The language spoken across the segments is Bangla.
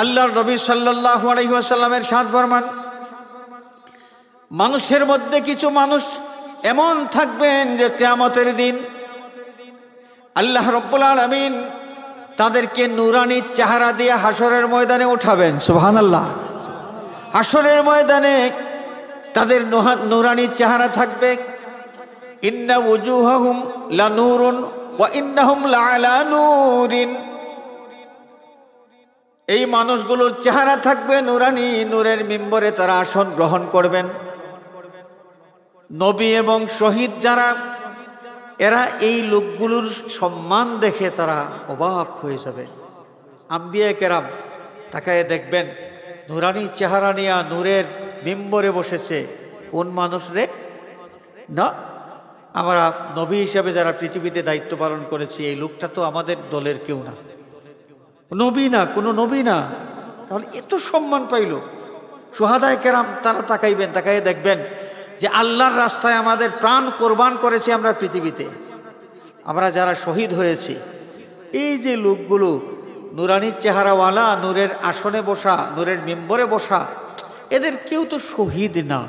আল্লাহর নবী সাল্লাল্লাহু আলাইহি ওয়াসাল্লামের ইরশাদ ফরমান, মানুষের মধ্যে কিছু মানুষ এমন থাকবেন যে কিয়ামতের দিন আল্লাহ রাব্বুল আলামিন তাদেরকে নূরানি চেহারা দিয়ে হাসরের ময়দানে উঠাবেন। সুবহানাল্লাহ। হাসরের ময়দানে তাদের নূরানি চেহারা থাকবে। ইন্না ওয়ুজুহাহুম লানূরুন ওয়া ইন্নাহুম লাআলা নূরিন। এই মানুষগুলোর চেহারা থাকবে নূরানি, নূরের মিম্বরে তারা আসন গ্রহণ করবেন। নবী এবং শহীদ যারা, এরা এই লোকগুলোর সম্মান দেখে তারা অবাক হয়ে যাবে। আম্বিয়া কেরাম তাকায় দেখবেন নূরানি চেহারা নিয়ে নূরের মিম্বরে বসেছে কোন মানুষ রে? না, আমরা নবী হিসাবে যারা পৃথিবীতে দায়িত্ব পালন করেছি এই লোকটা তো আমাদের দলের কেউ না, নবী না, কোনো নবী না। তাহলে এত সম্মান পাইল। শুহাদায়ে কেরাম তারা তাকাইবেন, তাকাইয়ে দেখবেন যে আল্লাহর রাস্তায় আমাদের প্রাণ কোরবান করেছি আমরা পৃথিবীতে, আমরা যারা শহীদ হয়েছি, এই যে লোকগুলো নূরানির চেহারাওয়ালা, নূরের আসনে বসা, নূরের মিম্বরে বসা, এদের কেউ তো শহীদ না।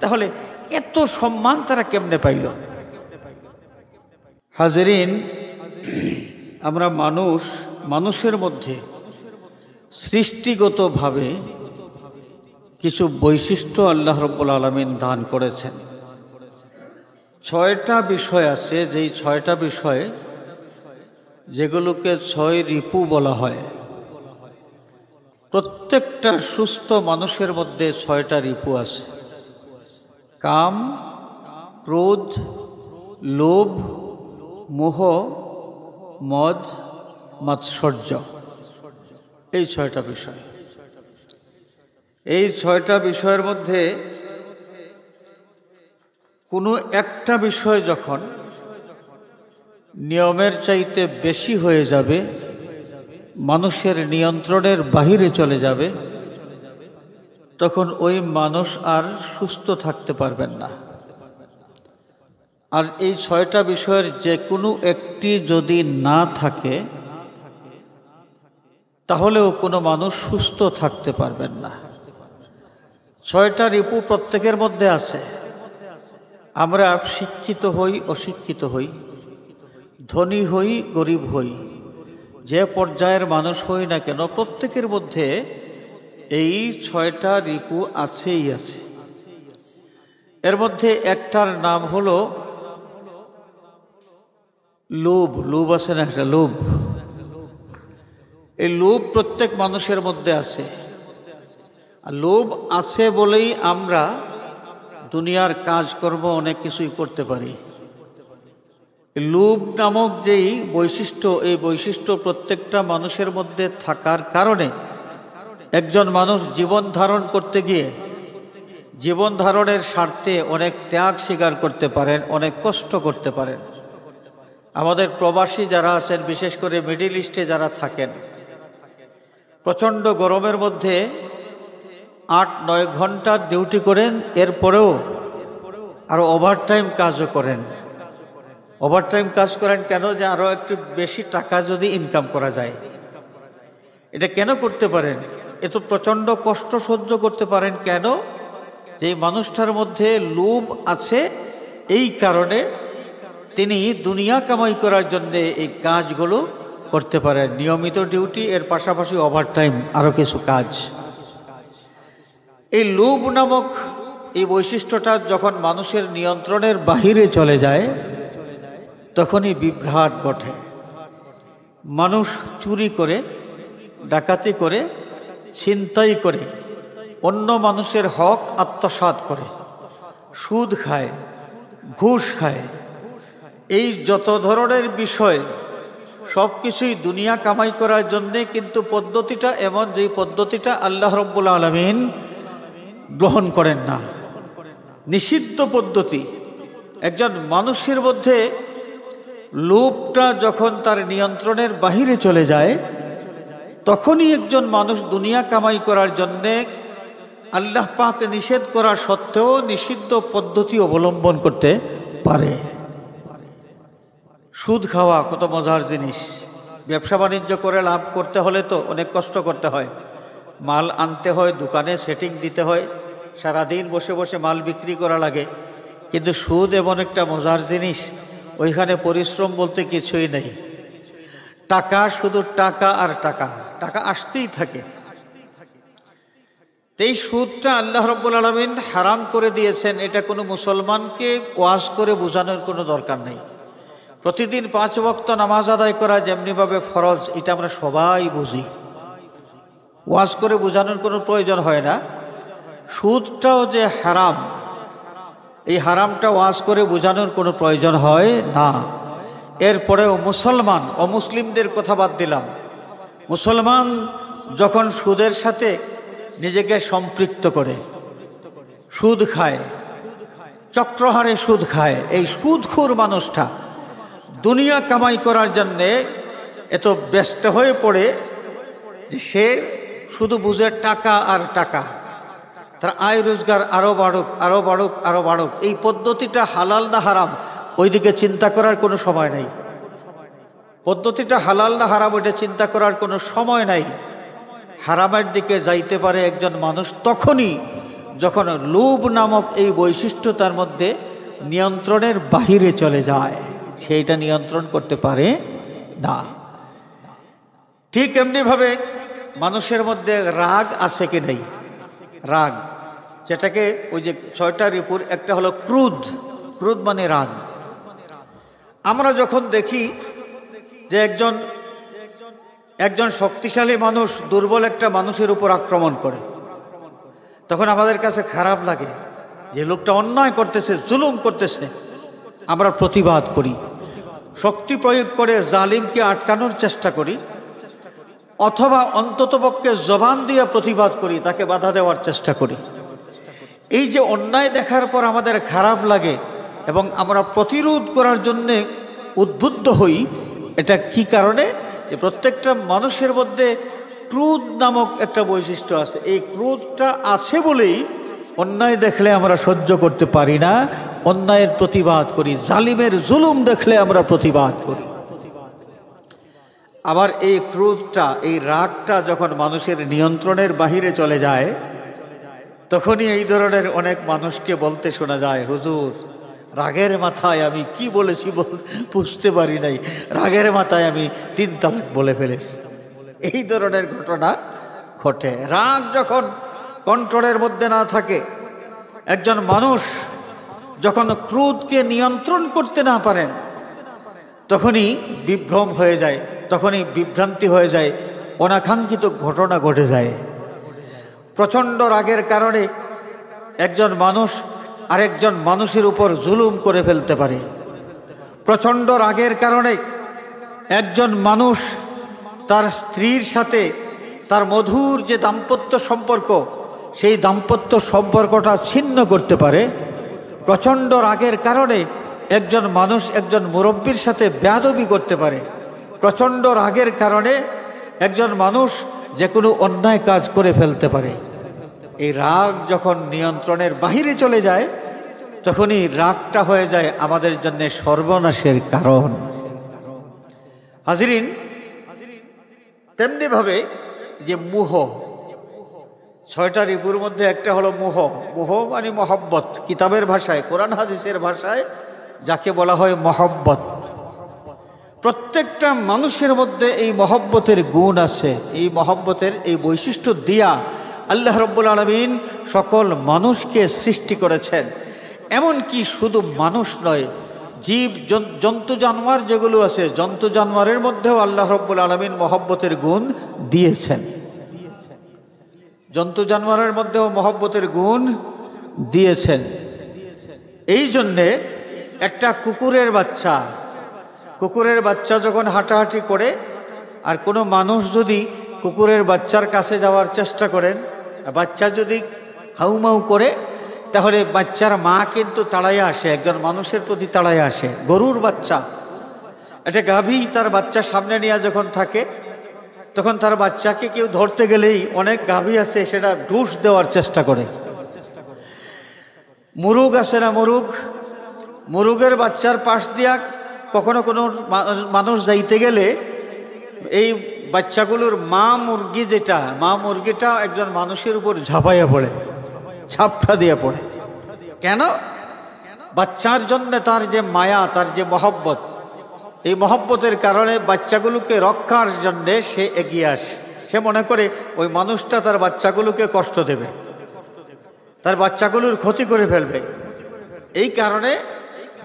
তাহলে এত সম্মান তারা কেমনে পাইল? হাজরিন, আমরা মানুষের মধ্যে সৃষ্টিগতভাবে কিছু বৈশিষ্ট্য আল্লাহ রাব্বুল আলামিন দান করেছেন। 6টা বিষয় আছে, যেই 6টা বিষয় যেগুলোকে 6 রিপু বলা হয়। প্রত্যেকটা সুস্থ মানুষের মধ্যে 6টা রিপু আছে। কাম, ক্রোধ, লোভ, মোহ, মদ, মাৎসর্য, এই 6টা বিষয়। এই 6টা বিষয়ের মধ্যে কোনো একটা বিষয় যখন নিয়মের চাইতে বেশি হয়ে যাবে, মানুষের নিয়ন্ত্রণের বাহিরে চলে যাবে, তখন ওই মানুষ আর সুস্থ থাকতে পারবেন না। আর এই 6টা বিষয়ের যে কোনো একটি যদি না থাকে, তাহলেও কোনো মানুষ সুস্থ থাকতে পারবেন না। 6টা রিপু প্রত্যেকের মধ্যে আছে। আমরা শিক্ষিত হই, অশিক্ষিত হই, ধনী হই, গরিব হই, যে পর্যায়ের মানুষ হই না কেন, প্রত্যেকের মধ্যে এই 6টা রিপু আছেই আছে। এর মধ্যে একটার নাম হলো লোভ। লোভ আছে না একটা? লোভ, এই লোভ প্রত্যেক মানুষের মধ্যে আছে। আর লোভ আছে বলেই আমরা দুনিয়ার কাজকর্ম অনেক কিছুই করতে পারি। লোভ নামক যেই বৈশিষ্ট্য, এই বৈশিষ্ট্য প্রত্যেকটা মানুষের মধ্যে থাকার কারণে একজন মানুষ জীবন ধারণ করতে গিয়ে জীবন ধারণের স্বার্থে অনেক ত্যাগ স্বীকার করতে পারেন, অনেক কষ্ট করতে পারেন। আমাদের প্রবাসী যারা আছেন, বিশেষ করে মিডল ইস্টে যারা থাকেন, প্রচণ্ড গরমের মধ্যে 8-9 ঘন্টা ডিউটি করেন, এরপরেও আরও ওভারটাইম কাজও করেন। ওভারটাইম কাজ করেন কেন? যে আরও একটু বেশি টাকা যদি ইনকাম করা যায়। এটা কেন করতে পারেন? এত প্রচণ্ড কষ্ট সহ্য করতে পারেন কেন? যে মানুষটার মধ্যে লোভ আছে, এই কারণে তিনি দুনিয়া কামাই করার জন্যে এই কাজগুলো করতে পারেন। নিয়মিত ডিউটি, এর পাশাপাশি ওভারটাইম, আরও কিছু কাজ। এই লোভ নামক এই বৈশিষ্ট্যটা যখন মানুষের নিয়ন্ত্রণের বাহিরে চলে যায়, তখনই বিভ্রাট ঘটে। মানুষ চুরি করে, ডাকাতি করে, ছিনতাই করে, অন্য মানুষের হক আত্মসাৎ করে, সুদ খায়, ঘুষ খায়, এই যত ধরনের বিষয় সব কিছুই দুনিয়া কামাই করার জন্যে। কিন্তু পদ্ধতিটা এমন, যে পদ্ধতিটা আল্লাহ রাব্বুল আলামিন গ্রহণ করেন না, নিষিদ্ধ পদ্ধতি। একজন মানুষের মধ্যে লোভটা যখন তার নিয়ন্ত্রণের বাহিরে চলে যায়, তখনই একজন মানুষ দুনিয়া কামাই করার জন্যে আল্লাহ পাক নিষেধ করা সত্ত্বেও নিষিদ্ধ পদ্ধতি অবলম্বন করতে পারে। সুদ খাওয়া কত মজার জিনিস। ব্যবসা বাণিজ্য করে লাভ করতে হলে তো অনেক কষ্ট করতে হয়। মাল আনতে হয়, দোকানে সেটিং দিতে হয়, সারাদিন বসে বসে মাল বিক্রি করা লাগে। কিন্তু সুদ এমন একটা মজার জিনিস, ওইখানে পরিশ্রম বলতে কিছুই নেই। টাকা, শুধু টাকা আর টাকা, টাকা আসতেই থাকে। এই সুদটা আল্লাহ রাব্বুল আলামিন হারাম করে দিয়েছেন। এটা কোনো মুসলমানকে ওয়াজ করে বোঝানোর কোনো দরকার নেই। প্রতিদিন 5 ওয়াক্ত নামাজ আদায় করা যেমনিভাবে ফরজ, এটা আমরা সবাই বুঝি, ওয়াজ করে বোঝানোর কোনো প্রয়োজন হয় না। সুদটাও যে হারাম, এই হারামটা ওয়াজ করে বোঝানোর কোনো প্রয়োজন হয় না। এরপরেও মুসলমান, অমুসলিমদের কথা বাদ দিলাম, মুসলমান যখন সুদের সাথে নিজেকে সম্পৃক্ত করে, সুদ খায়, চক্রহারে সুদ খায়, এই সুদখোর মানুষটা দুনিয়া কামাই করার জন্যে এত ব্যস্ত হয়ে পড়ে যে সে শুধু বুঝে টাকা আর টাকা, তার আয় রোজগার আরও বাড়ুক, আরও বাড়ুক, আরও বাড়ুক। এই পদ্ধতিটা হালাল না হারাম ওইদিকে চিন্তা করার কোনো সময় নেই। পদ্ধতিটা হালাল না হারাম ওইটা চিন্তা করার কোনো সময় নাই। হারামের দিকে যাইতে পারে একজন মানুষ তখনই যখন লোভ নামক এই বৈশিষ্ট্য তার মধ্যে নিয়ন্ত্রণের বাহিরে চলে যায়, সেইটা নিয়ন্ত্রণ করতে পারে না। ঠিক এমনিভাবে মানুষের মধ্যে রাগ আছে কি নেই? রাগ, যেটাকে ওই যে 6টা রিপুর একটা হলো ক্রোধ। ক্রোধ মানে রাগ। আমরা যখন দেখি যে একজন শক্তিশালী মানুষ দুর্বল একটা মানুষের উপর আক্রমণ করে, তখন আমাদের কাছে খারাপ লাগে যে লোকটা অন্যায় করতেছে, জুলুম করতেছে। আমরা প্রতিবাদ করি, শক্তি প্রয়োগ করে জালিমকে আটকানোর চেষ্টা করি, অথবা অন্ততপক্ষে জবান দিয়ে প্রতিবাদ করি, তাকে বাধা দেওয়ার চেষ্টা করি। এই যে অন্যায় দেখার পর আমাদের খারাপ লাগে এবং আমরা প্রতিরোধ করার জন্যে উদ্বুদ্ধ হই, এটা কি কারণে? যে প্রত্যেকটা মানুষের মধ্যে ক্রোধ নামক একটা বৈশিষ্ট্য আছে। এই ক্রোধটা আছে বলেই অন্যায় দেখলে আমরা সহ্য করতে পারি না, অন্যায়ের প্রতিবাদ করি, জালিমের জুলুম দেখলে আমরা প্রতিবাদ করি। আবার এই ক্রোধটা, এই রাগটা যখন মানুষের নিয়ন্ত্রণের বাহিরে চলে যায়, তখনই এই ধরনের অনেক মানুষকে বলতে শোনা যায়, হুজুর রাগের মাথায় আমি কি বলেছি বুঝতে পারি নাই, রাগের মাথায় আমি 3 তালাক বলে ফেলেছি। এই ধরনের ঘটনা ঘটে। রাগ যখন কন্ট্রোলের মধ্যে না থাকে, একজন মানুষ যখন ক্রোধকে নিয়ন্ত্রণ করতে না পারেন, তখনই বিভ্রম হয়ে যায়, তখনই বিভ্রান্তি হয়ে যায়, অনাকাঙ্ক্ষিত ঘটনা ঘটে যায়। প্রচণ্ড রাগের কারণে একজন মানুষ আরেকজন মানুষের উপর জুলুম করে ফেলতে পারে। প্রচণ্ড রাগের কারণে একজন মানুষ তার স্ত্রীর সাথে তার মধুর যে দাম্পত্য সম্পর্ক, সেই দাম্পত্য সম্পর্কটা ছিন্ন করতে পারে। প্রচণ্ড রাগের কারণে একজন মানুষ একজন মুরব্বির সাথে বেয়াদবি করতে পারে। প্রচণ্ড রাগের কারণে একজন মানুষ যে কোনো অন্যায় কাজ করে ফেলতে পারে। এই রাগ যখন নিয়ন্ত্রণের বাহিরে চলে যায়, তখনই রাগটা হয়ে যায় আমাদের জন্য সর্বনাশের কারণ। হাজিরিন, তেমনিভাবে যে মোহ, 6টা রিপুর মধ্যে একটা হলো মোহ। মোহ মানে মহব্বত, কিতাবের ভাষায়, কোরআন হাদিসের ভাষায় যাকে বলা হয় মহব্বত। প্রত্যেকটা মানুষের মধ্যে এই মহব্বতের গুণ আছে। এই মহব্বতের এই বৈশিষ্ট্য দিয়া আল্লাহ রাব্বুল আলামিন সকল মানুষকে সৃষ্টি করেছেন। এমনকি শুধু মানুষ নয়, জীব জন্তু জানোয়ার যেগুলো আছে, জন্তু জানোয়ারের মধ্যেও আল্লাহ রাব্বুল আলামিন মহব্বতের গুণ দিয়েছেন। জন্তু জানোয়ারের মধ্যেও মহব্বতের গুণ দিয়েছেন। এই জন্যে একটা কুকুরের বাচ্চা যখন হাঁটাহাঁটি করে, আর কোনো মানুষ যদি কুকুরের বাচ্চার কাছে যাওয়ার চেষ্টা করেন, বাচ্চা যদি হাউমাউ করে, তাহলে বাচ্চার মা কিন্তু তাড়াইয়া আসে, একজন মানুষের প্রতি তাড়াইয়া আসে। গরুর বাচ্চা, একটা গাভী তার বাচ্চা সামনে নিয়ে যখন থাকে, তখন তার বাচ্চাকে কেউ ধরতে গেলেই অনেক গাভী আছে সেটা ঢুস দেওয়ার চেষ্টা করে। মুরুগ আছে না, মুরুগের বাচ্চার পাশ দিয়া কখনো কোনো মানুষ যাইতে গেলে এই বাচ্চাগুলোর মা মুরগিটা একজন মানুষের উপর ঝাঁপাইয়া পড়ে, ঝাপটা দিয়ে পড়ে। কেন? বাচ্চার জন্য তার যে মায়া, তার যে মহব্বত, এই মহব্বতের কারণে বাচ্চাগুলোকে রক্ষার জন্যে সে এগিয়ে আসে। সে মনে করে ওই মানুষটা তার বাচ্চাগুলোকে কষ্ট দেবে, তার বাচ্চাগুলোর ক্ষতি করে ফেলবে। এই কারণে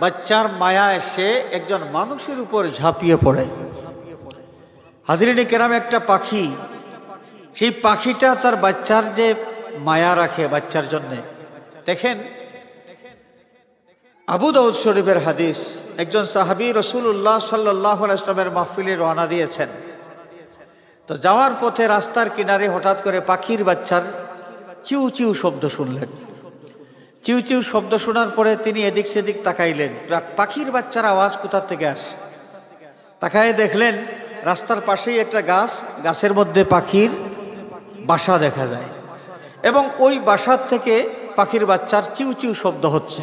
বাচ্চার মায়ায় সে একজন মানুষের উপর ঝাঁপিয়ে পড়ে। হাজরিনে কেরাম, একটা পাখি, সেই পাখিটা তার বাচ্চার যে মায়া রাখে বাচ্চার জন্যে। দেখেন, আবু দাউদ শরীফের হাদিস, একজন সাহাবী রাসূলুল্লাহ সাল্লাল্লাহু আলাইহি ওয়াসাল্লামের মাহফিলে রওনা দিয়েছেন। তো যাওয়ার পথে রাস্তার কিনারে হঠাৎ করে পাখির বাচ্চার চিউ চিউ শব্দ শুনলেন। চিউ চিউ শব্দ শোনার পরে তিনি এদিক সেদিক তাকাইলেন, পাখির বাচ্চার আওয়াজ কোথা থেকে আসে। তাকায় দেখলেন রাস্তার পাশেই একটা গাছ, গাছের মধ্যে পাখির বাসা দেখা যায় এবং ওই বাসার থেকে পাখির বাচ্চার চিউ চিউ শব্দ হচ্ছে।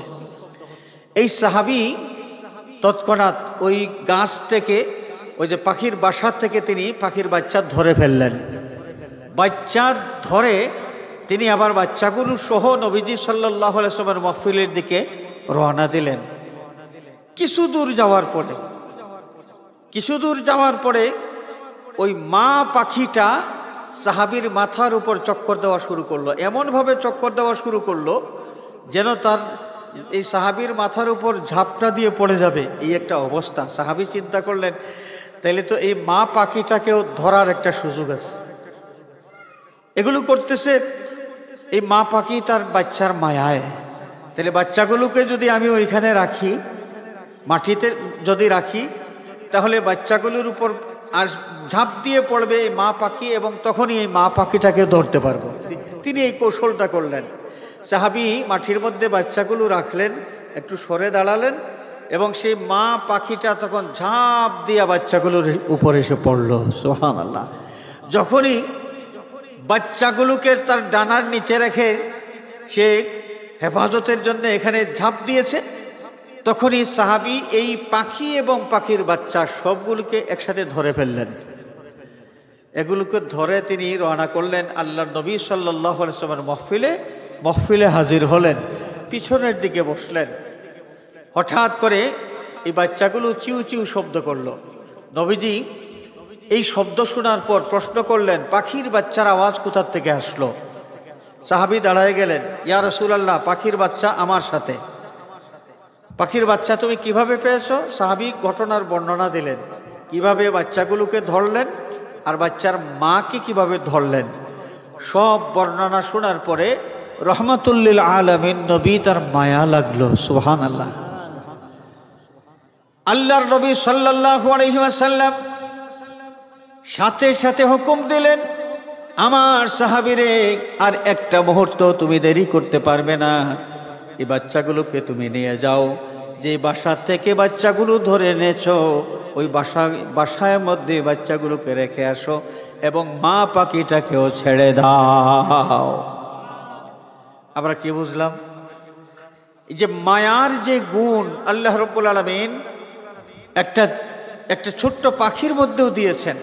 এই সাহাবী তৎক্ষণাৎ ওই গাছ থেকে, ওই যে পাখির বাসার থেকে তিনি পাখির বাচ্চা ধরে ফেললেন। বাচ্চা ধরে তিনি আবার বাচ্চাগুলো সহ নবীজি সাল্লাল্লাহু আলাইহি ওয়াসাল্লামের মাহফিলের দিকে রওনা দিলেন। কিছু দূর যাওয়ার পরে ওই মা পাখিটা সাহাবীর মাথার উপর চক্কর দেওয়া শুরু করলো। এমনভাবে চক্কর দেওয়া শুরু করলো যেন তার এই সাহাবীর মাথার উপর ঝাপটা দিয়ে পড়ে যাবে, এই একটা অবস্থা। সাহাবী চিন্তা করলেন, তাইলে তো এই মা পাখিটাকেও ধরার একটা সুযোগ আছে। এগুলো করতেছে এই মা পাখি তার বাচ্চার মায়ায়। তাহলে বাচ্চাগুলোকে যদি আমি ওইখানে রাখি, মাটিতে যদি রাখি, তাহলে বাচ্চাগুলোর উপর ঝাঁপ দিয়ে পড়বে এই মা পাখি এবং তখনই এই মা পাখিটাকে ধরতে পারবো। তিনি এই কৌশলটা করলেন। সাহাবী মাটির মধ্যে বাচ্চাগুলো রাখলেন, একটু সরে দাঁড়ালেন এবং সেই মা পাখিটা তখন ঝাঁপ দিয়া বাচ্চাগুলোর উপর এসে পড়ল। সুবহানাল্লাহ। যখনই বাচ্চাগুলোকে তার ডানার নিচে রেখে সে হেফাজতের জন্য এখানে ঝাঁপ দিয়েছে, তখনই সাহাবী এই পাখি এবং পাখির বাচ্চা সবগুলোকে একসাথে ধরে ফেললেন। এগুলোকে ধরে তিনি রওনা করলেন আল্লাহর নবী সাল্লাল্লাহু আলাইহি ওয়াসাল্লামের মহফিলে হাজির হলেন, পিছনের দিকে বসলেন। হঠাৎ করে এই বাচ্চাগুলো চিউ চিউ শব্দ করলো। নবীজি এই শব্দ শোনার পর প্রশ্ন করলেন, পাখির বাচ্চার আওয়াজ কোথা থেকে আসলো? সাহাবী দাঁড়ায় গেলেন, ইয়া রাসূলুল্লাহ, পাখির বাচ্চা আমার সাথে। পাখির বাচ্চা তুমি কিভাবে পেয়েছো? সাহাবী ঘটনার বর্ণনা দিলেন, কিভাবে বাচ্চাগুলোকে ধরলেন আর বাচ্চার মাকে কিভাবে ধরলেন। সব বর্ণনা শোনার পরে রহমাতুল লিল আলামিন নবী তার মায়া লাগলো। সুবহানাল্লাহ। আল্লাহর নবী সাল্লাল্লাহু আলাইহি ওয়াসাল্লাম সাথে সাথে হুকুম দিলেন, আমার সাহাবীরে আর একটা মুহূর্ত তুমি দেরি করতে পারবে না, এই বাচ্চাগুলোকে তুমি নিয়ে যাও। যে বাসা থেকে বাচ্চাগুলো ধরে এনেছো ওই বাসার মধ্যে বাচ্চাগুলোকে রেখে আসো এবং মা পাখিটাকেও ছেড়ে দাও। আমরা কি বুঝলাম? এই যে মায়ার যে গুণ আল্লাহ রাব্বুল আলামিন একটা ছোট্ট পাখির মধ্যেও দিয়েছেন।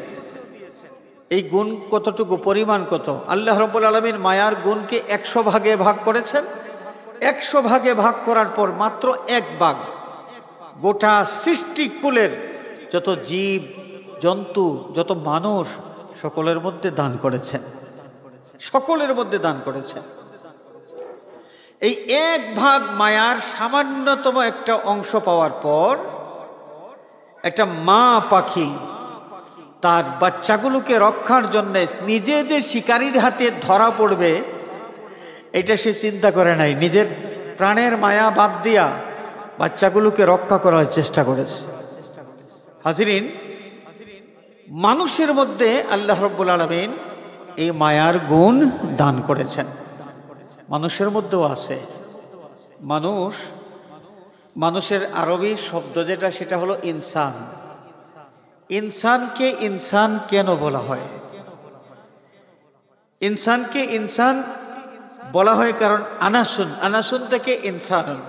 এই গুণ কতটুকু, পরিমাণ কত! আল্লাহ রাব্বুল আলামিন মায়ার গুণকে 100 ভাগে ভাগ করেছেন। 100 ভাগে ভাগ করার পর মাত্র 1 ভাগ গোটা সৃষ্টিকুলের যত জীব জন্তু, যত মানুষ, সকলের মধ্যে দান করেছেন। সকলের মধ্যে দান করেছেন। এই 1 ভাগ মায়ার সামান্যতম একটা অংশ পাওয়ার পর একটা মা পাখি তার বাচ্চাগুলোকে রক্ষার জন্য নিজে যে শিকারীর হাতে ধরা পড়বে এটা সে চিন্তা করে নাই, নিজের প্রাণের মায়া বাদ দিয়া বাচ্চাগুলোকে রক্ষা করার চেষ্টা করেছে। হাজিরিন, মানুষের মধ্যে আল্লাহ রাব্বুল আলামিন এই মায়ার গুণ দান করেছেন। মানুষের মধ্যেও আছে। মানুষের আরবি শব্দ যেটা, সেটা হলো ইনসান। ইনসানকে ইনসান কেন বলা হয়? ইনসানকে ইনসান বলা হয় কারণ আনাসুন থেকে ইনসানুন।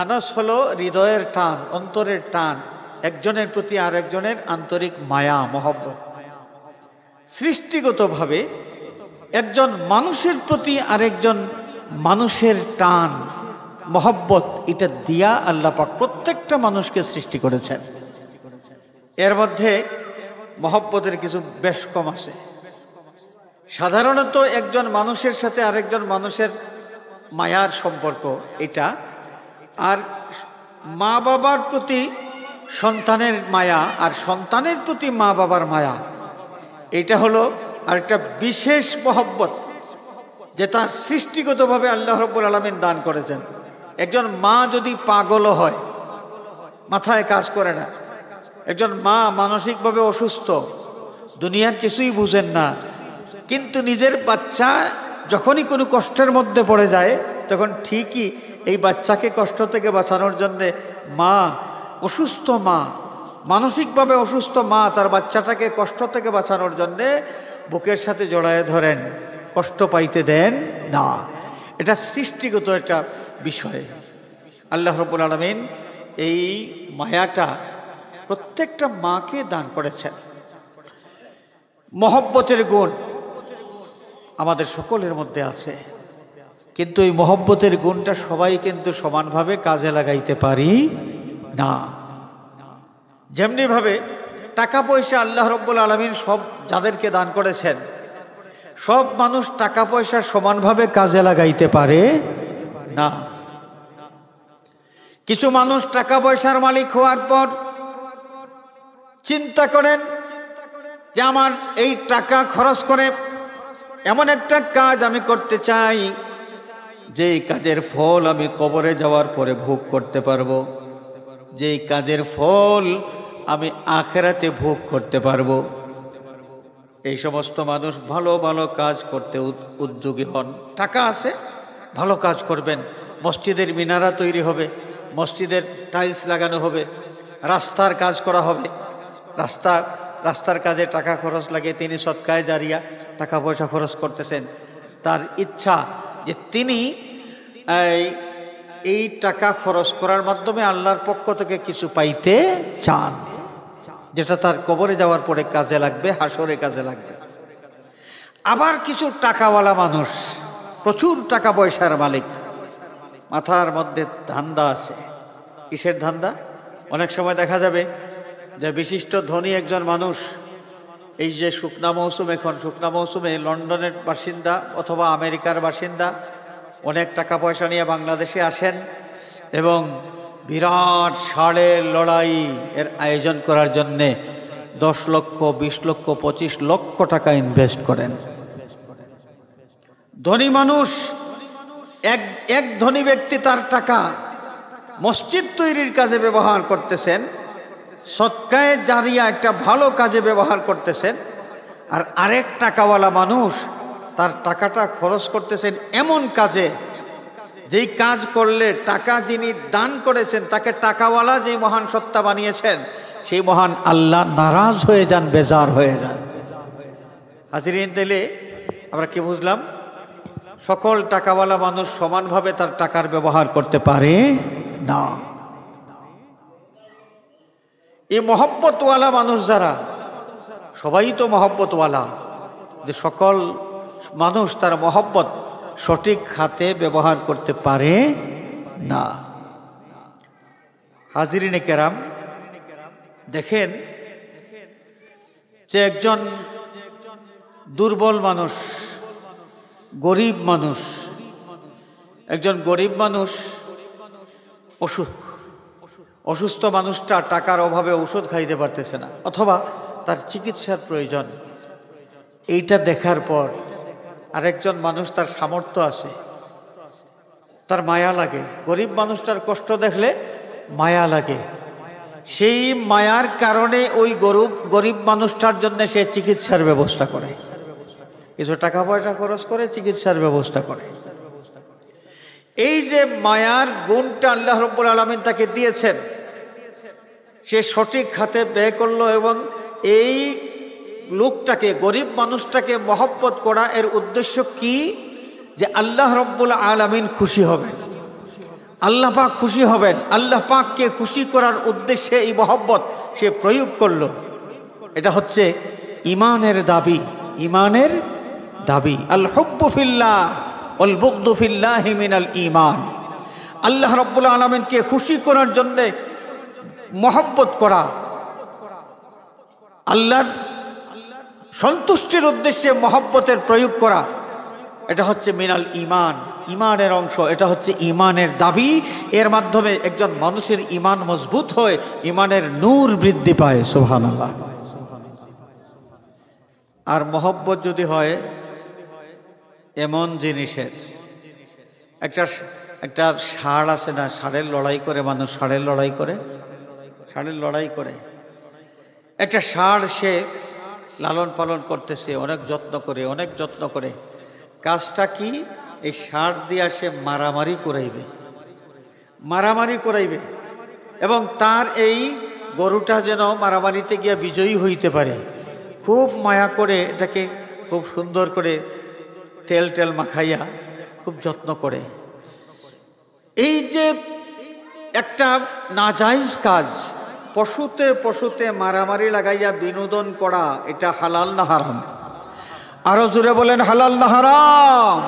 আনাস হলো হৃদয়ের টান, অন্তরের টান, একজনের প্রতি আর একজনের আন্তরিক মায়া মহব্বত। সৃষ্টিগতভাবে একজন মানুষের প্রতি আরেকজন মানুষের টান, মহব্বত, এটা দিয়া আল্লাহ পাক প্রত্যেকটা মানুষকে সৃষ্টি করেছেন। এর মধ্যে মহব্বতের কিছু বেশ কম আছে। সাধারণত একজন মানুষের সাথে আরেকজন মানুষের মায়ার সম্পর্ক এটা, আর মা বাবার প্রতি সন্তানের মায়া আর সন্তানের প্রতি মা বাবার মায়া, এটা হলো আরেকটা বিশেষ মহব্বত যেটা সৃষ্টিগতভাবে আল্লাহ রাব্বুল আলামিন দান করেছেন। একজন মা যদি পাগলও হয়, মাথায় কাজ করে না, একজন মা মানসিকভাবে অসুস্থ, দুনিয়ার কিছুই বুঝেন না, কিন্তু নিজের বাচ্চা যখনই কোনো কষ্টের মধ্যে পড়ে যায় তখন ঠিকই এই বাচ্চাকে কষ্ট থেকে বাঁচানোর জন্যে মা, অসুস্থ মা, মানসিকভাবে অসুস্থ মা তার বাচ্চাটাকে কষ্ট থেকে বাঁচানোর জন্যে বুকের সাথে জড়ায় ধরেন, কষ্ট পাইতে দেন না। এটা সৃষ্টিগত একটা বিষয়। আল্লাহ রাব্বুল আলামিন এই মায়াটা প্রত্যেকটা মাকে দান করেছেন। মহব্বতের গুণ আমাদের সকলের মধ্যে আছে, কিন্তু এই মহব্বতের গুণটা সবাই কিন্তু সমানভাবে কাজে লাগাইতে পারি না। যেমনিভাবে টাকা পয়সা আল্লাহ রাব্বুল আলামিন সব যাদেরকে দান করেছেন, সব মানুষ টাকা পয়সা সমানভাবে কাজে লাগাইতে পারে না। কিছু মানুষ টাকা পয়সার মালিক হওয়ার পর চিন্তা করেন যে আমার এই টাকা খরচ করে এমন একটা কাজ আমি করতে চাই যে কাজের ফল আমি কবরে যাওয়ার পরে ভোগ করতে পারবো, যে কাজের ফল আমি আখিরাতে ভোগ করতে পারবো। এই সমস্ত মানুষ ভালো ভালো কাজ করতে উদ্যোগী হন। টাকা আছে, ভালো কাজ করবেন, মসজিদের মিনারা তৈরি হবে, মসজিদের টাইলস লাগানো হবে, রাস্তার কাজ করা হবে, রাস্তার কাজে টাকা খরচ লাগে, তিনি সদকায়ে জারিয়া টাকা পয়সা খরচ করতেছেন। তার ইচ্ছা যে তিনি এই টাকা খরচ করার মাধ্যমে আল্লাহর পক্ষ থেকে কিছু পাইতে চান, যেটা তার কবরে যাওয়ার পরে কাজে লাগবে, হাসরে কাজে লাগবে। আবার কিছু টাকাওয়ালা মানুষ, প্রচুর টাকা পয়সার মালিক, মাথার মধ্যে ধান্দা আছে। কিসের ধান্দা? অনেক সময় দেখা যাবে যে বিশিষ্ট ধনী একজন মানুষ, এই যে শুকনা মৌসুম, এখন শুকনা মৌসুমে লন্ডনের বাসিন্দা অথবা আমেরিকার বাসিন্দা অনেক টাকা পয়সা নিয়ে বাংলাদেশে আসেন এবং বিরাট ষাঁড়ের লড়াই এর আয়োজন করার জন্যে 10 লক্ষ, 20 লক্ষ, 25 লক্ষ টাকা ইনভেস্ট করেন। ধনী মানুষ, এক ধনী ব্যক্তি তার টাকা মসজিদ তৈরির কাজে ব্যবহার করতেছেন, সদকায়ে জারিয়া একটা ভালো কাজে ব্যবহার করতেছেন, আর আরেক টাকাওয়ালা মানুষ তার টাকাটা খরচ করতেছেন এমন কাজে, যেই কাজ করলে টাকা যিনি দান করেছেন তাকে টাকাওয়ালা যেই মহান সত্তা বানিয়েছেন সেই মহান আল্লাহ নারাজ হয়ে যান, বেজার হয়ে যান। হাজিরিন, দিলে আমরা কি বুঝলাম? সকল টাকাওয়ালা মানুষ সমানভাবে তার টাকার ব্যবহার করতে পারে না। এই মহব্বতওয়ালা মানুষ যারা, সবাই তো মহব্বতওয়ালা, যে সকল মানুষ তার মহব্বত সঠিক খাতে ব্যবহার করতে পারে না। হাজিরিনে কেরাম, দেখেন যে একজন দুর্বল মানুষ, গরিব মানুষ, একজন গরিব মানুষ অসুস্থ মানুষটা টাকার অভাবে ওষুধ খাইতে পারতেছে না, অথবা তার চিকিৎসার প্রয়োজন। এইটা দেখার পর আরেকজন মানুষ, তার সামর্থ্য আছে, তার মায়া লাগে। গরিব মানুষটার কষ্ট দেখলে মায়া লাগে। সেই মায়ার কারণে ওই গরিব মানুষটার জন্য সে চিকিৎসার ব্যবস্থা করে, কিছু টাকা পয়সা খরচ করে চিকিৎসার ব্যবস্থা করে। এই যে মায়ার গুণটা আল্লাহ রাব্বুল আলামিন তাকে দিয়েছেন, সে সঠিক খাতে ব্যয় করলো এবং এই লোকটাকে, গরিব মানুষটাকে মহব্বত করা, এর উদ্দেশ্য কি? যে আল্লাহ রাব্বুল আলামিন খুশি হবেন, আল্লাহ পাক খুশি হবেন। আল্লাহ পাককে খুশি করার উদ্দেশ্যে এই মহব্বত সে প্রয়োগ করলো। এটা হচ্ছে ইমানের দাবি। ইমানের দাবি। আল হুব্বু ফিল্লাহ ওয়াল বুগদু ফিল্লাহি মিনাল ঈমান। আল্লাহ রাব্বুল আলামিনকে খুশি করার জন্য মহব্বত করা, আল্লাহর সন্তুষ্টির উদ্দেশ্যে মহব্বতের প্রয়োগ করা, এটা হচ্ছে মিনাল ঈমান, ঈমানের অংশ, এটা হচ্ছে ঈমানের দাবি। এর মাধ্যমে একজন মানুষের ঈমান মজবুত হয়, ঈমানের নূর বৃদ্ধি পায়। সুবহানাল্লাহ। আর মহব্বত যদি হয় এমন জিনিসের, একটা ষাঁড় আছে না, ষাঁড়ের লড়াই করে মানুষ, ষাঁড়ের লড়াই করে একটা ষাঁড় সে লালন পালন করতেছে অনেক যত্ন করে। কাজটা কি? এই ষাঁড় দিয়া সে মারামারি করাইবে এবং তার এই গরুটা যেন মারামারিতে গিয়া বিজয়ী হইতে পারে। খুব মায়া করে এটাকে খুব সুন্দর করে তেল মাখাইয়া খুব যত্ন করে। এই যে একটা নাজায়েজ কাজ, পশুতে মারামারি লাগাইয়া বিনোদন করা, এটা হালাল না হারাম? আরো জোরে বলেন, হালাল না হারাম?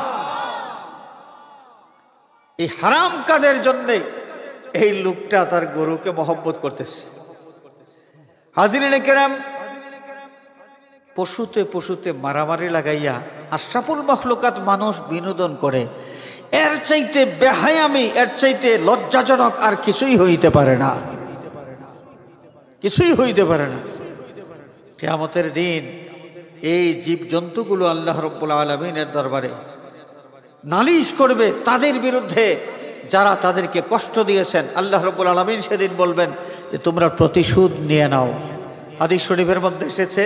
এই হারাম কাজের জন্য এই লোকটা তার গরুকে মহব্বত করতেছে। হাজিরিনে কেরাম, পশুতে মারামারি লাগাইয়া আশরাফুল মাখলুকাত মানুষ বিনোদন করে, এর চাইতে বেহায়ামি, এর চাইতে লজ্জাজনক আর কিছুই হইতে পারে না। কিয়ামতের দিন এই জীবজন্তুগুলো আল্লাহ রাব্বুল আলামিনের দরবারে নালিশ করবে তাদের বিরুদ্ধে যারা তাদেরকে কষ্ট দিয়েছেন। আল্লাহ রাব্বুল আলামিন সেদিন বলবেন যে তোমরা প্রতিশোধ নিয়ে নাও। হাদিস শরীফের মধ্যে এসেছে,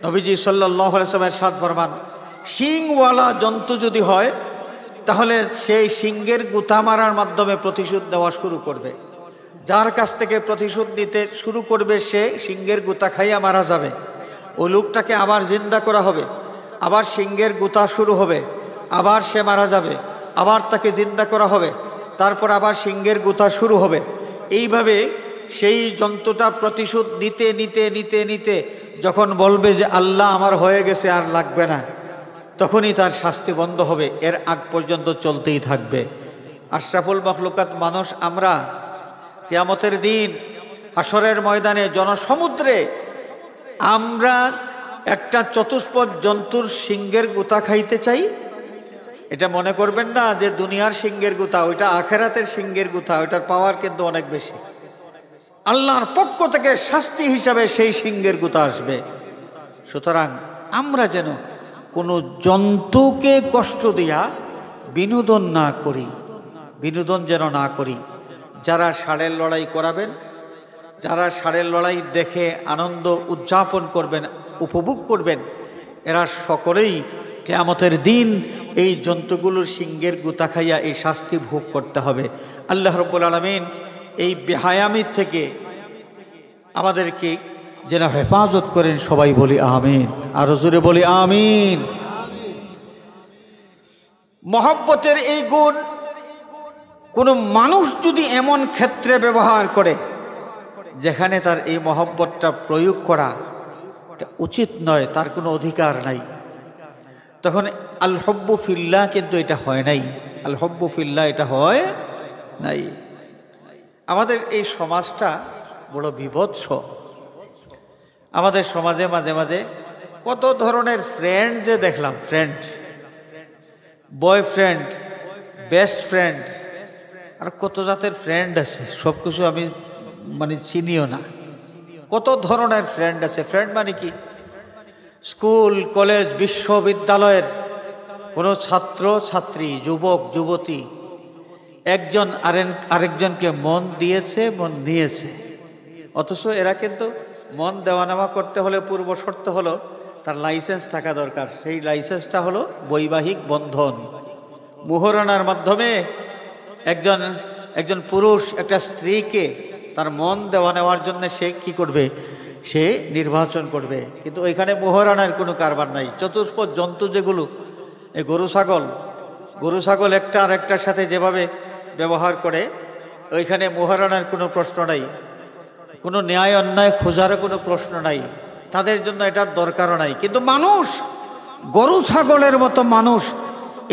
নবীজি সাল্লাল্লাহু আলাইহি ওয়াসাল্লাম ইরশাদ ফরমান, শিংওয়ালা জন্তু যদি হয় তাহলে সেই শিংয়ের গুতা মারার মাধ্যমে প্রতিশোধ দেওয়া শুরু করবে। যার কাছ থেকে প্রতিশোধ নিতে শুরু করবে সে শিংয়ের গুতা খাইয়া মারা যাবে। ওই লোকটাকে আবার জিন্দা করা হবে, আবার শিংয়ের গুতা শুরু হবে, আবার সে মারা যাবে, আবার তাকে জিন্দা করা হবে, তারপর আবার শিংয়ের গুতা শুরু হবে। এইভাবে সেই জন্তুটা প্রতিশোধ নিতে যখন বলবে যে আল্লাহ আমার হয়ে গেছে আর লাগবে না, তখনই তার শাস্তি বন্ধ হবে। এর আগ পর্যন্ত চলতেই থাকবে। আশরাফুল মাখলুকাত মানুষ আমরা কিয়ামতের দিন হাসরের ময়দানে জনসমুদ্রে আমরা একটা চতুষ্পদ জন্তুর শিংয়ের গুতা খাইতে চাই। এটা মনে করবেন না যে দুনিয়ার শিংয়ের গুতা, ওইটা আখেরাতের শিংয়ের গুতা, ওইটার পাওয়ার কিন্তু অনেক বেশি। আল্লাহর পক্ষ থেকে শাস্তি হিসাবে সেই শিংয়ের গুতা আসবে। সুতরাং আমরা যেন কোনো জন্তুকে কষ্ট দিয়া বিনোদন যেন না করি। যারা ষাঁড়ের লড়াই করাবেন, যারা ষাঁড়ের লড়াই দেখে আনন্দ উদযাপন করবেন, উপভোগ করবেন, এরা সকলেই কিয়ামতের দিন এই জন্তুগুলোর শিংয়ের গুতা খাইয়া এই শাস্তি ভোগ করতে হবে। আল্লাহ রাব্বুল আলামিন এই বেহায়ামির থেকে আমাদেরকে যেন হেফাজত করেন। সবাই বলি আমিন, আরো জোরে বলি আমিন। মহব্বতের এই গুণ কোনো মানুষ যদি এমন ক্ষেত্রে ব্যবহার করে যেখানে তার এই মহব্বতটা প্রয়োগ করা উচিত নয়, তার কোনো অধিকার নাই, তখন আল হুব্বু ফিল্লাহ কিন্তু এটা হয় নাই। আল হুব্বু ফিল্লাহ এটা হয় নাই। আমাদের এই সমাজটা বড় বিভৎস। আমাদের সমাজে মাঝে মাঝে কত ধরনের ফ্রেন্ড যে দেখলাম, ফ্রেন্ড, বয়ফ্রেন্ড, বেস্ট ফ্রেন্ড, আর কত জাতের ফ্রেন্ড আছে, সব কিছু আমি চিনিও না। কত ধরনের ফ্রেন্ড আছে। ফ্রেন্ড মানে কি? স্কুল, কলেজ, বিশ্ববিদ্যালয়ের কোনো ছাত্র ছাত্রী, যুবক যুবতী একজন আরেকজনকে মন দিয়েছে, মন নিয়েছে, অথচ এরা কিন্তু মন দেওয়া নেওয়া করতে হলে পূর্ব শর্ত হলো তার লাইসেন্স থাকা দরকার। সেই লাইসেন্সটা হলো বৈবাহিক বন্ধন। মুহরানার মাধ্যমে একজন পুরুষ একটা স্ত্রীকে তার মন দেওয়া নেওয়ার জন্য সে কি করবে? সে নির্বাচন করবে। কিন্তু ওইখানে মুহরানার কোনো কারবার নাই। চতুষ্পদ জন্তু যেগুলো, এই গরু ছাগল একটা আর একটার সাথে যেভাবে ব্যবহার করে, ওইখানে মুহরানার কোনো প্রশ্ন নাই, কোনো ন্যায় অন্যায় খোঁজারও কোনো প্রশ্ন নাই, তাদের জন্য এটার দরকারও নাই। কিন্তু মানুষ গরু ছাগলের মতো মানুষ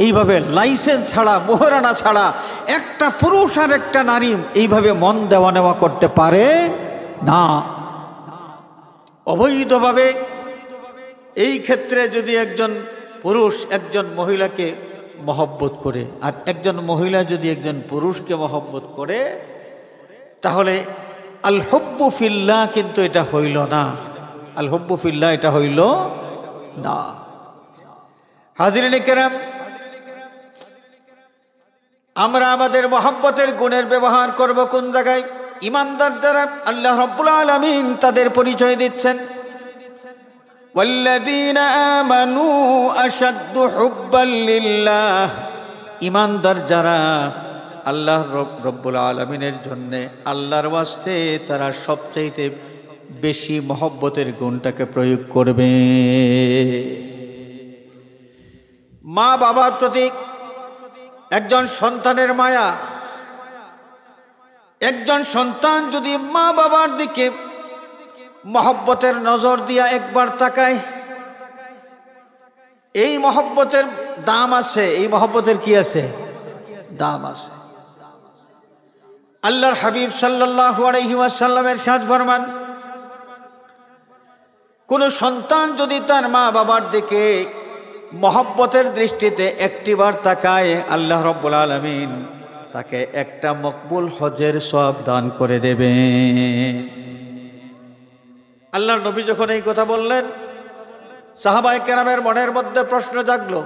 এইভাবে লাইসেন্স ছাড়া, মোহরানা ছাড়া একটা পুরুষ আর একটা নারী এইভাবে মন দেওয়া নেওয়া করতে পারে না। অবৈধভাবে এই ক্ষেত্রে যদি একজন পুরুষ একজন মহিলাকে মহব্বত করে আর একজন মহিলা যদি একজন পুরুষকে মহব্বত করে, তাহলে আল হুব্বু ফিল্লাহ কিন্তু এটা হইল না। আল হুব্বু ফিল্লাহ এটা হইল না। হাজিরিনে কেরাম, আমরা আমাদের মহব্বতের গুণের ব্যবহার করব কোন জায়গায়? ঈমানদার যারা, আল্লাহ রাব্বুল আলামিন তাদের পরিচয় দিচ্ছেন, ওয়াল্লাযীনা আমানু আশাদ্দু হুব্বাল লিল্লাহ। ঈমানদার যারা আল্লাহ রব্বুল আলামিনের জন্য, আল্লাহর ওয়াস্তে তারা সবচাইতে বেশি মহব্বতের গুণটাকে প্রয়োগ করবে। মা বাবার প্রতি একজন সন্তানের মায়া, একজন সন্তান যদি মা বাবার দিকে মহব্বতের নজর দিয়া একবার তাকায়, এই মহব্বতের দাম আছে। এই মহব্বতের কি আছে? দাম আছে। আল্লাহর হাবিব সাল্লাল্লাহু আলাইহি ওয়াসাল্লামের ইরশাদ ফরমান, কোন সন্তান যদি তার মা বাবার দিকে মহব্বতের দৃষ্টিতে একটিবার তাকায়, আল্লাহ রাব্বুল আলামিন তাকে একটা মকবুল হজের সওয়াব দান করে দেবে। আল্লাহর নবী যখন এই কথা বললেন, সাহাবায়ে কেরামের মনের মধ্যে প্রশ্ন জাগলো,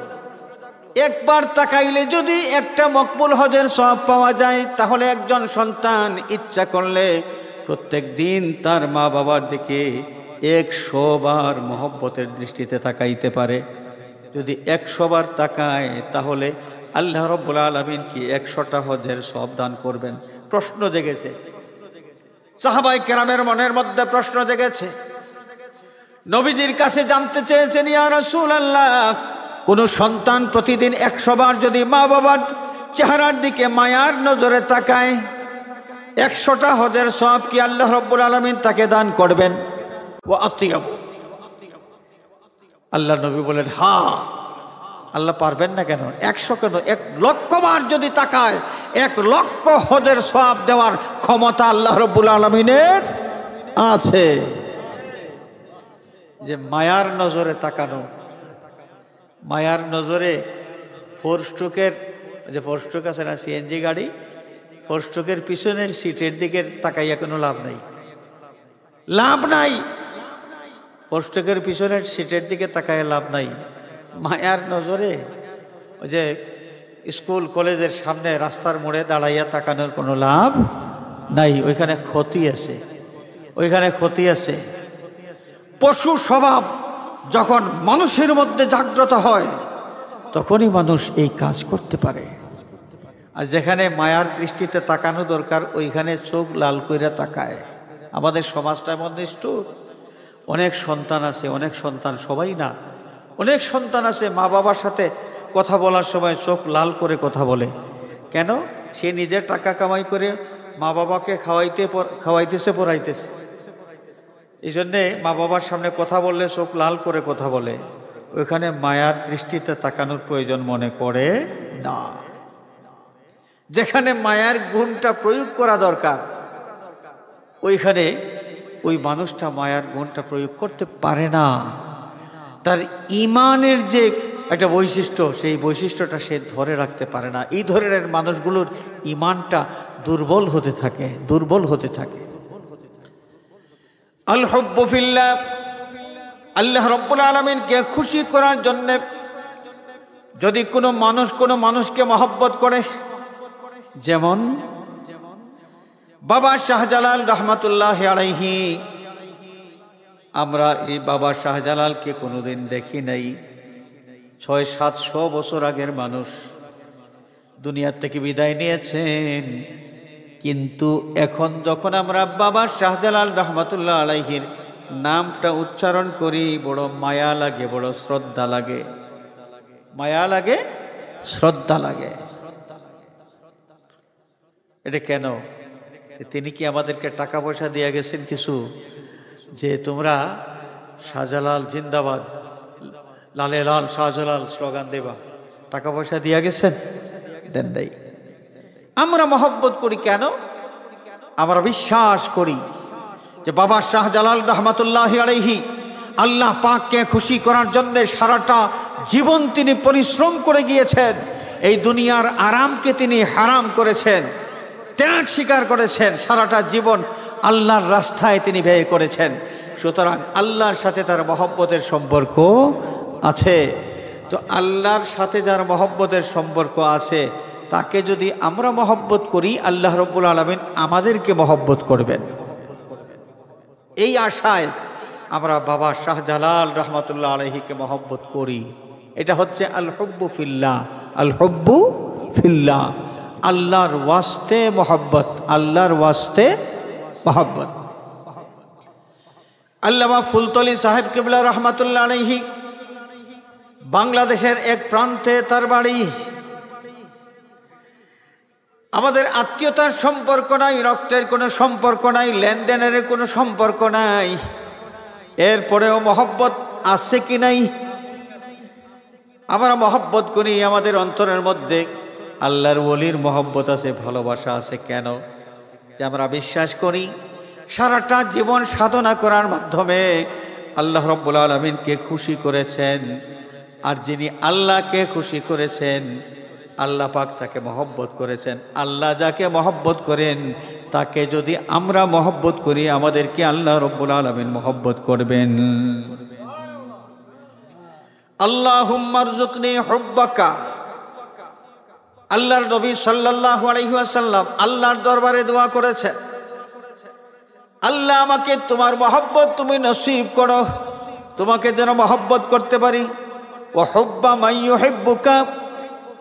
একবার তাকাইলে যদি একটা মকবুল হজের সওয়াব পাওয়া যায়, তাহলে একজন সন্তান ইচ্ছা করলে প্রত্যেক দিন তার মা বাবার দিকে 100 বার মহব্বতের দৃষ্টিতে তাকাইতে পারে। যদি 100 বার তাকায়, তাহলে আল্লাহ রাব্বুল আলামিন কি 100টা হজের সওয়াব দান করবেন? প্রশ্ন জেগেছে সাহাবায়ে কেরামের মনের মধ্যে, প্রশ্ন জেগেছে। নবীজির কাছে জানতে চেয়েছেন, ইয়া রাসূলুল্লাহ, কোন সন্তান প্রতিদিন 100 বার যদি মা বাবার চেহারার দিকে মায়ার নজরে তাকায়, 100টা হজের সওয়াব কি আল্লাহ রাব্বুল আলামিন তাকে দান করবেন? ওয়া আতিয়াবু, আল্লাহ নবী বলেন, হ্যাঁ। আল্লাহ পারবেন না কেন? 100 কেন, 1,00,000 বার যদি তাকায়, 1,00,000 হজের সওয়াব দেওয়ার ক্ষমতা আল্লাহ রাব্বুল আলামিনের আছে। যে মায়ার নজরে তাকানো, মায়ার নজরে 4 স্ট্রোকের, যে 4 স্ট্রোক আছে না সিএনজি গাড়ি, 4 স্ট্রোকের পিছনের সিটের দিকে তাকাইয়া কোনো লাভ নাই, লাভ নাই। 4 স্ট্রোকের পিছনের সিটের দিকে তাকাইয়া লাভ নাই। মায়ার নজরে ওই যে স্কুল কলেজের সামনে রাস্তার মোড়ে দাঁড়াইয়া তাকানোর কোনো লাভ নাই, ওইখানে ক্ষতি আছে, ওইখানে ক্ষতি আছে। পশু স্বভাব যখন মানুষের মধ্যে জাগ্রত হয়, তখনই মানুষ এই কাজ করতে পারে। আর যেখানে মায়ার দৃষ্টিতে তাকানো দরকার, ওইখানে চোখ লাল কইরা তাকায়। আমাদের সমাজটা এমন নিষ্ঠুর। অনেক সন্তান আছে, অনেক সন্তান, সবাই না, অনেক সন্তান আছে মা বাবার সাথে কথা বলার সময় চোখ লাল করে কথা বলে। কেন? সে নিজের টাকা কামাই করে মা বাবাকে খাওয়াইতেছে, পড়াইতেছে। এই জন্যে মা বাবার সামনে কথা বললে চোখ লাল করে কথা বলে। ওইখানে মায়ার দৃষ্টিতে তাকানোর প্রয়োজন মনে করে না। যেখানে মায়ার গুণটা প্রয়োগ করা দরকার, ওইখানে ওই মানুষটা মায়ার গুণটা প্রয়োগ করতে পারে না। তার ঈমানের যে একটা বৈশিষ্ট্য, সেই বৈশিষ্ট্যটা সে ধরে রাখতে পারে না। এই ধরনের মানুষগুলোর ঈমানটা দুর্বল হতে থাকে, দুর্বল হতে থাকে। আল হুব্বু ফিল্লাহ, আল্লাহ রাব্বুল আলামিনকে খুশি করার জন্য যদি কোনো মানুষকে মহব্বত করে, যেমন বাবা শাহজালাল রহমাতুল্লাহি আলাইহি, আমরা এই বাবা শাহজালালকে কোনোদিন দেখি নাই। 600-700 বছর আগের মানুষ, দুনিয়ার থেকে বিদায় নিয়েছেন। কিন্তু এখন যখন আমরা বাবা শাহজালাল রহমাতুল্লাহ আলাইহির নামটা উচ্চারণ করি, বড় মায়া লাগে, বড় শ্রদ্ধা লাগে, মায়া লাগে, শ্রদ্ধা লাগে। এটা কেন? তিনি কি আমাদেরকে টাকা পয়সা দিয়ে গেছেন কিছু, যে তোমরা শাহজালাল জিন্দাবাদ লালে লাল শাহজালাল স্লোগান দেবা, টাকা পয়সা দিয়া গেছেন? দেন নাই। আমরা মহব্বত করি কেন? আমরা বিশ্বাস করি যে বাবা শাহজালাল রহমাতুল্লাহি আলাইহি আল্লাহ পাককে খুশি করার জন্য সারাটা জীবন তিনি পরিশ্রম করে গিয়েছেন। এই দুনিয়ার আরামকে তিনি হারাম করেছেন, ত্যাগ স্বীকার করেছেন, সারাটা জীবন আল্লাহর রাস্তায় তিনি ব্যয় করেছেন। সুতরাং আল্লাহর সাথে তার মহব্বতের সম্পর্ক আছে। তো আল্লাহর সাথে যার মহব্বতের সম্পর্ক আছে তাকে যদি আমরা মহব্বত করি, আল্লাহ রাব্বুল আলামিন আমাদেরকে মহব্বত করবেন। এই আশায় আমরা বাবা শাহজালাল রহমাতুল্লাহ আলাইহিকে মহব্বত করি। এটা হচ্ছে আল হুব্বু ফিল্লাহ, আল হুব্বু ফিল্লাহ, আল্লাহর ওয়াস্তে মহব্বত, আল্লাহর ওয়াস্তে মহব্বত। আল্লামা ফুলতলি সাহেব কিবলা রহমাতুল্লাহ আলাইহি বাংলাদেশের এক প্রান্তে তার বাড়ি। আমাদের আত্মীয়তার সম্পর্ক নাই, রক্তের কোনো সম্পর্ক নাই, লেনদেনের কোনো সম্পর্ক নাই, এরপরেও মহব্বত আছে কি নাই? আমরা মহব্বত করি, আমাদের অন্তরের মধ্যে আল্লাহর ওলির মহব্বত আছে, ভালোবাসা আছে। কেন? যে আমরা বিশ্বাস করি সারাটা জীবন সাধনা করার মাধ্যমে আল্লাহ রাব্বুল আলামিনকে খুশি করেছেন, আর যিনি আল্লাহকে খুশি করেছেন আল্লাহ পাক তাকে মহব্বত করেছেন। আল্লাহ যাকে মহব্বত করেন তাকে যদি আমরা মহব্বত করি, আমাদেরকে আল্লাহ রাব্বুল আলামিন মহব্বত করবেন। আল্লাহুম্মা রযুকনি হুব্বাকা। আল্লাহর নবী সাল্লাল্লাহু আলাইহি ওয়াসাল্লাম আল্লাহর দরবারে দোয়া করেছেন, আল্লাহ আমাকে তোমার মহব্বত তুমি নসিব করো, তোমাকে যেন মহব্বত করতে পারি। ওয়া হুব্বা মান ইউহিব্বুকা,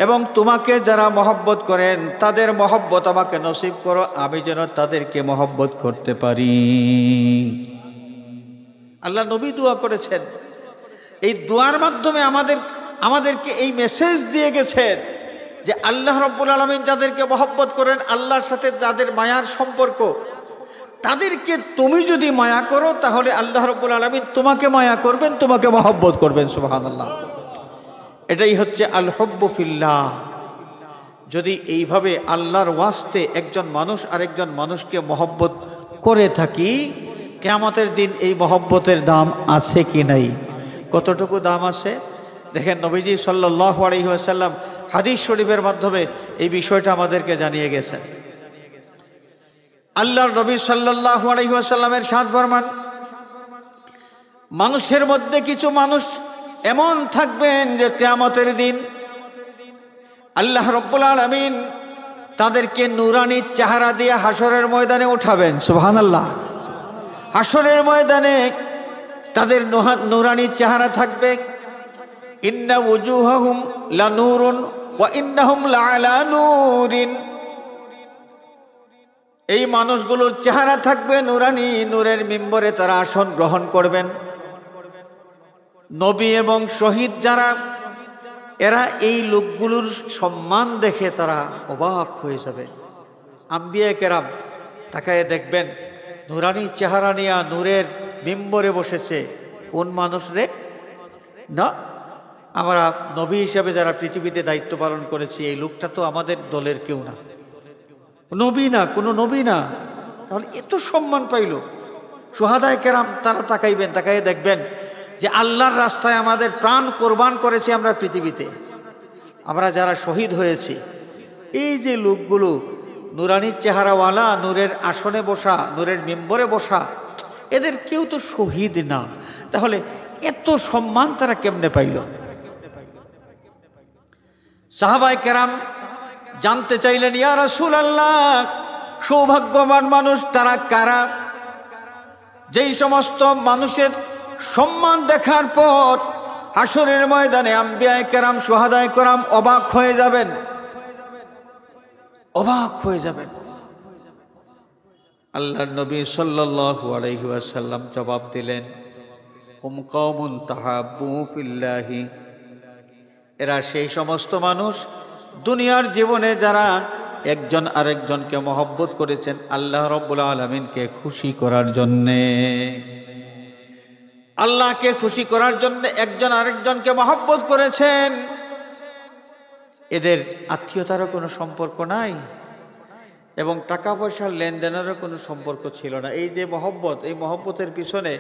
এবং তোমাকে যারা মহব্বত করেন তাদের মহব্বত আমাকে নসিব করো, আমি যেন তাদেরকে মহব্বত করতে পারি। আল্লাহ নবী দোয়া করেছেন। এই দোয়ার মাধ্যমে আমাদেরকে এই মেসেজ দিয়ে গেছেন যে আল্লাহ রাব্বুল আলামিন যাদেরকে মহব্বত করেন, আল্লাহর সাথে যাদের মায়ার সম্পর্ক, তাদেরকে তুমি যদি মায়া করো তাহলে আল্লাহ রাব্বুল আলামিন তোমাকে মায়া করবেন, তোমাকে মহব্বত করবেন। সুবহানাল্লাহ। এটাই হচ্ছে আল হুব্বু ফিল্লাহ। যদি এইভাবে আল্লাহর ওয়াস্তে একজন মানুষ আরেকজন মানুষকে মহব্বত করে থাকি, কিয়ামতের দিন এই মহব্বতের দাম আছে কি নাই? কতটুকু দাম আছে দেখেন। নবীজি সাল্লাল্লাহু আলাইহি ওয়াসাল্লাম হাদিস শরীফের মাধ্যমে এই বিষয়টা আমাদেরকে জানিয়ে গেছেন। আল্লাহর নবী সাল্লাল্লাহু আলাইহি ওয়াসাল্লামের সাদ ফরমান, মানুষের মধ্যে কিছু মানুষ এমন থাকবেন যে কিয়ামতের দিন আল্লাহ রাব্বুল আলামিন তাদেরকে নূরানি চেহারা দিয়ে হাসরের ময়দানে উঠাবেন। সুবহানাল্লাহ। হাসরের ময়দানে তাদের নূরানি চেহারা থাকবে। ইন্না ওয়ুজুহাহুম লানুরুন ওয়া ইন্নাহুম লাআলা নূরিন। এই মানুষগুলোর চেহারা থাকবে নূরানি, নূরের মিম্বরে তারা আসন গ্রহণ করবেন। নবী এবং শহীদ যারা, এরা এই লোকগুলোর সম্মান দেখে তারা অবাক হয়ে যাবে। আম্বিয়া কেরাম তাকায় দেখবেন নূরানি চেহারা নিয়ে নূরের মিম্বরে বসেছে কোন মানুষ রে? না, আমরা নবী হিসেবে যারা পৃথিবীতে দায়িত্ব পালন করেছি, এই লোকটা তো আমাদের দলের কেউ না, নবী না, কোনো নবী না, তাহলে এত সম্মান পাইল। শুহাদায়ে কেরাম তারা তাকাইবেন, তাকাইয়ে দেখবেন যে আল্লাহর রাস্তায় আমাদের প্রাণ কোরবান করেছি আমরা পৃথিবীতে, আমরা যারা শহীদ হয়েছি, এই যে লোকগুলো নূরানির চেহারাওয়ালা, নূরের আসনে বসা, নূরের মেম্বরে বসা, এদের কেউ তো শহীদ না, তাহলে এত সম্মান তারা কেমনে পাইল? সাহাবায়ে কেরাম জানতে চাইলেন, ইয়া রাসূলুল্লাহ, সৌভাগ্যবান মানুষ তারা কারা? যেই সমস্ত মানুষের সম্মান দেখার পর হাসরের ময়দানে আম্বিয়ায়ে কেরাম, শুহাদায়ে কেরাম অবাক হয়ে যাবেন, অবাক হয়ে যাবেন। আল্লাহর নবী সাল্লাল্লাহু আলাইহি ওয়াসাল্লাম জবাব দিলেন, হুম কওমুন তাহাব্বু ফিল্লাহি। এরা সেই সমস্ত মানুষ দুনিয়ার জীবনে যারা একজন আরেকজনকে মহব্বত করেছেন আল্লাহ রাব্বুল আলামিনকে খুশি করার জন্যে। আল্লাহকে খুশি করার জন্য একজন আরেকজনকে মহব্বত করেছেন। এদের আত্মীয়তারও কোনো সম্পর্ক নাই এবং টাকা পয়সার লেনদেনেরও কোনো সম্পর্ক ছিল না। এই যে মহব্বত, এই মহব্বতের পিছনে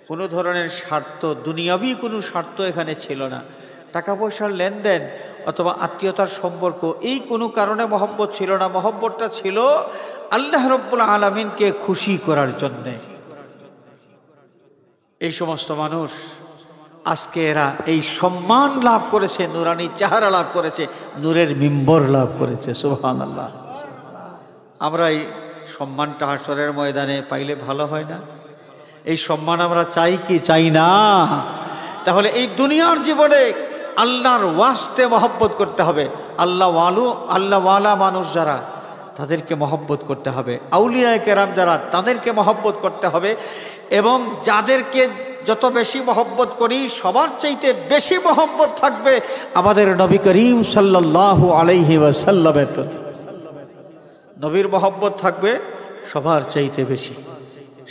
কোনো ধরনের স্বার্থ, দুনিয়াবি কোনো স্বার্থ এখানে ছিল না। টাকা পয়সার লেনদেন অথবা আত্মীয়তার সম্পর্ক, এই কোনো কারণে মহব্বত ছিল না। মহব্বতটা ছিল আল্লাহ রাব্বুল আলামিনকে খুশি করার জন্যে। এই সমস্ত মানুষ আজকে এরা এই সম্মান লাভ করেছে, নুরানি চেহারা লাভ করেছে, নূরের মিম্বর লাভ করেছে। সুবহানাল্লাহ। আমরা এই সম্মানটা হাসরের ময়দানে পাইলে ভালো হয় না? এই সম্মান আমরা চাই কি চাই না? তাহলে এই দুনিয়ার জীবনে আল্লাহর ওয়াস্তে মহব্বত করতে হবে। আল্লাহওয়ালা মানুষ যারা, তাদেরকে মহব্বত করতে হবে। আউলিয়ায়ে কেরাম যারা, তাদেরকে মহব্বত করতে হবে। এবং যাদেরকে যত বেশি মহব্বত করি, সবার চাইতে বেশি মহব্বত থাকবে আমাদের নবী করিম সাল্লাল্লাহু আলাইহি ওয়াসাল্লামের প্রতি। নবীর মহব্বত থাকবে সবার চাইতে বেশি,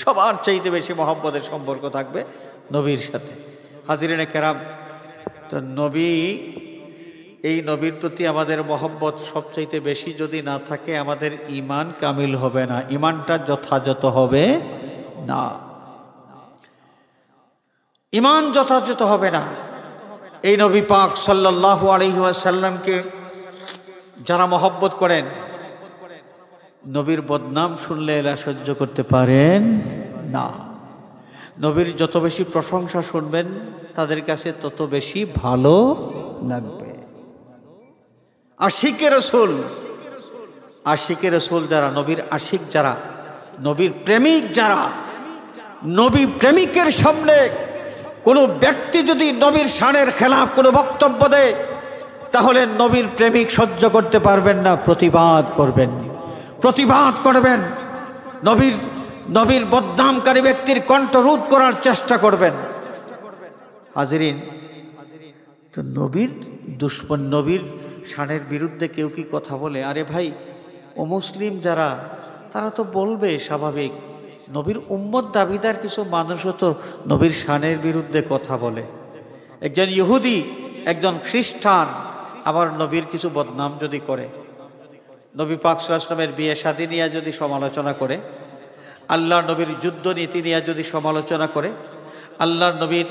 সবার চাইতে বেশি মহব্বতের সম্পর্ক থাকবে নবীর সাথে। হাজিরিনে কেরাম, তো এই নবীর প্রতি আমাদের মহব্বত সবচাইতে বেশি যদি না থাকে, আমাদের ঈমান কামিল হবে না, ঈমানটা যথাযথ হবে না, ঈমান যথাযথ হবে না। এই নবী পাক সাল্লাল্লাহু আলাইহি ওয়াসাল্লামকে যারা মহব্বত করেন, নবীর বদনাম শুনলে এরা সহ্য করতে পারেন না। নবীর যত বেশি প্রশংসা শুনবেন, তাদের কাছে তত বেশি ভালো লাগবে। আশিকে রসুল যারা, নবীর আশিক যারা, নবীর প্রেমিক যারা, নবী প্রেমিকের সামনে কোনো ব্যক্তি যদি নবীর শানের খেলাফ কোনো বক্তব্য দেয়, তাহলে নবীর প্রেমিক সহ্য করতে পারবেন না, প্রতিবাদ করবেন। নবীর বদনামকারী ব্যক্তির কণ্ঠরোধ করার চেষ্টা করবেন। হাজিরিন, তো নবীর দুশমন, নবীর শানের বিরুদ্ধে কেউ কি কথা বলে? আরে ভাই, অমুসলিম যারা, তারা তো বলবে, স্বাভাবিক। নবীর উম্মত দাবিদার কিছু মানুষও তো নবীর শানের বিরুদ্ধে কথা বলে। একজন ইহুদি, একজন খ্রিস্টান আবার নবীর কিছু বদনাম যদি করে, নবী পাক সাল্লাল্লাহু আলাইহি ওয়াসাল্লামের বিয়ে শাদী নিয়ে যদি সমালোচনা করে, আল্লাহর নবীর যুদ্ধ নীতি নিয়ে যদি সমালোচনা করে, আল্লাহর নবীর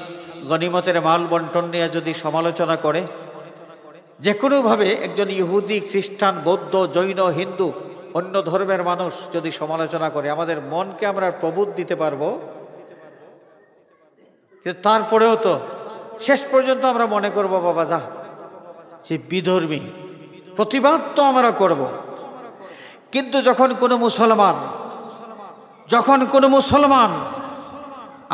গনিমতের মাল বন্টন নিয়ে যদি সমালোচনা করে, যে কোনোভাবে একজন ইহুদি, খ্রিস্টান, বৌদ্ধ, জৈন, হিন্দু, অন্য ধর্মের মানুষ যদি সমালোচনা করে, আমাদের মনকে আমরা প্রবোধ দিতে পারবো, কিন্তু তারপরেও তো শেষ পর্যন্ত আমরা মনে করবো, বাবা দা যে বিধর্মী, প্রতিবাদ তো আমরা করব। কিন্তু যখন কোনো মুসলমান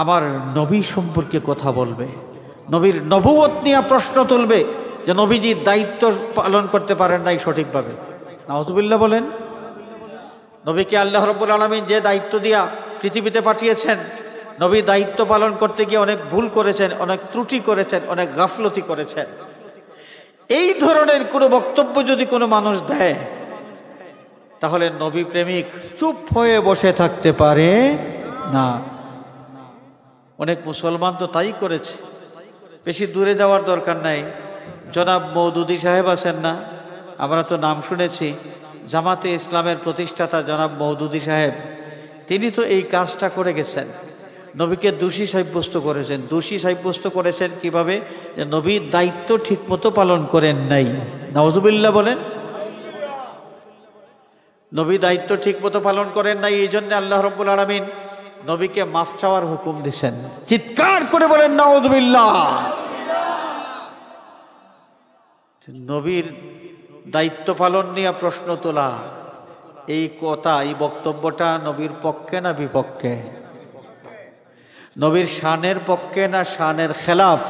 আমার নবী সম্পর্কে কথা বলবে, নবীর নবুয়ত নিয়ে প্রশ্ন তুলবে, যে নবীজির দায়িত্ব পালন করতে পারেন নাই সঠিকভাবে, নাউযুবিল্লাহ বলেন। নবীকে আল্লাহ রাব্বুল আলামিন যে দায়িত্ব দিয়া পৃথিবীতে পাঠিয়েছেন, নবী দায়িত্ব পালন করতে গিয়ে অনেক ভুল করেছেন, অনেক ত্রুটি করেছেন, অনেক গাফলতি করেছেন। এই ধরনের কোনো বক্তব্য যদি কোনো মানুষ দেয়, তাহলে নবী প্রেমিক চুপ হয়ে বসে থাকতে পারে না। অনেক মুসলমান তো তাই করেছে। বেশি দূরে যাওয়ার দরকার নাই। জনাব মওদুদী সাহেব আছেন না, আমরা তো নাম শুনেছি, জামাতে ইসলামের প্রতিষ্ঠাতা জনাব মওদুদী সাহেব, তিনি তো এই কাজটা করে গেছেন। নবীকে দোষী সাব্যস্ত করেছেন কিভাবে? যে নবীর দায়িত্ব ঠিকমতো পালন করেন নাই। নাউযুবিল্লাহ বলেন। নবী দায়িত্ব ঠিকমতো পালন করেন নাই, এই জন্য আল্লাহ রাব্বুল আলামিন নবীকে মাফ চাওয়ার হুকুম দিয়েছেন। চিৎকার করে বলেন নাউযুবিল্লাহ। নবীর দায়িত্ব পালন নিয়ে প্রশ্ন তোলা, এই কথা, এই বক্তব্যটা নবীর পক্ষে না বিপক্ষে? নবীর শানের পক্ষে না শানের খেলাফ?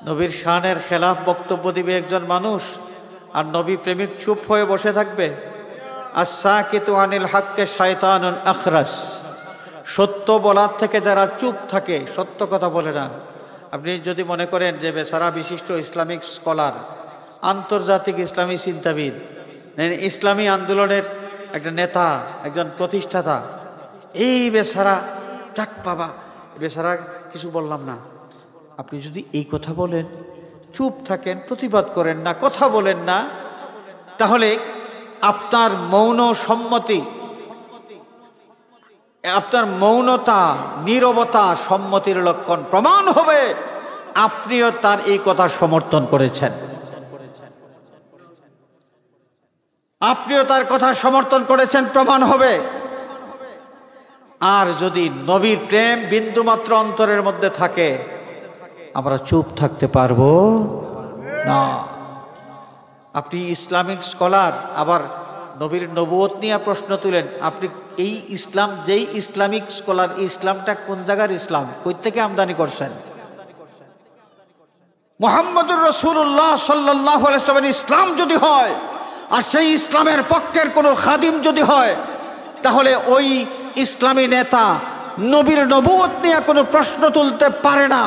নবীর শানের খেলাফ বক্তব্য দিবে একজন মানুষ, আর নবী প্রেমিক চুপ হয়ে বসে থাকবে? আস-সাকিতু আনিল হাক্কি শায়তানুন আখরাস। সত্য বলার থেকে যারা চুপ থাকে, সত্য কথা বলে না। আপনি যদি মনে করেন যে বেচারা বিশিষ্ট ইসলামিক স্কলার, আন্তর্জাতিক ইসলামী চিন্তাবিদ, ইসলামী আন্দোলনের একটা নেতা, একজন প্রতিষ্ঠাতা, এই বেচারা, যাক বাবা, বেচারা কিছু বললাম না। আপনি যদি এই কথা বলেন, চুপ থাকেন, প্রতিবাদ করেন না, কথা বলেন না, তাহলে আপনার মৌন সম্মতি, আপনার মৌনতা, নীরবতা সম্মতির লক্ষণ প্রমাণ হবে আপনিও তার এই কথা সমর্থন করেছেন, আপনিও তার কথা সমর্থন করেছেন প্রমাণ হবে। আর যদি নবীর প্রেম বিন্দুমাত্র অন্তরের মধ্যে থাকে, আমরা চুপ থাকতে পারবো না। আপনি ইসলামিক স্কলার, আবার নবীর নবুয়ত নিয়ে প্রশ্ন তুলেন। আপনি এই ইসলাম, যেই ইসলামিক স্কলার, এই ইসলামটা কোন জায়গার ইসলাম, কই থেকে আমদানি করছেন? মুহাম্মদুর রাসূলুল্লাহ সাল্লাল্লাহু আলাইহি ওয়াসাল্লামের ইসলাম যদি হয়, আর সেই ইসলামের পক্ষের কোনো খাদিম যদি হয়, তাহলে ওই ইসলামী নেতা নবীর নবুয়ত নিয়ে কোনো প্রশ্ন তুলতে পারে না।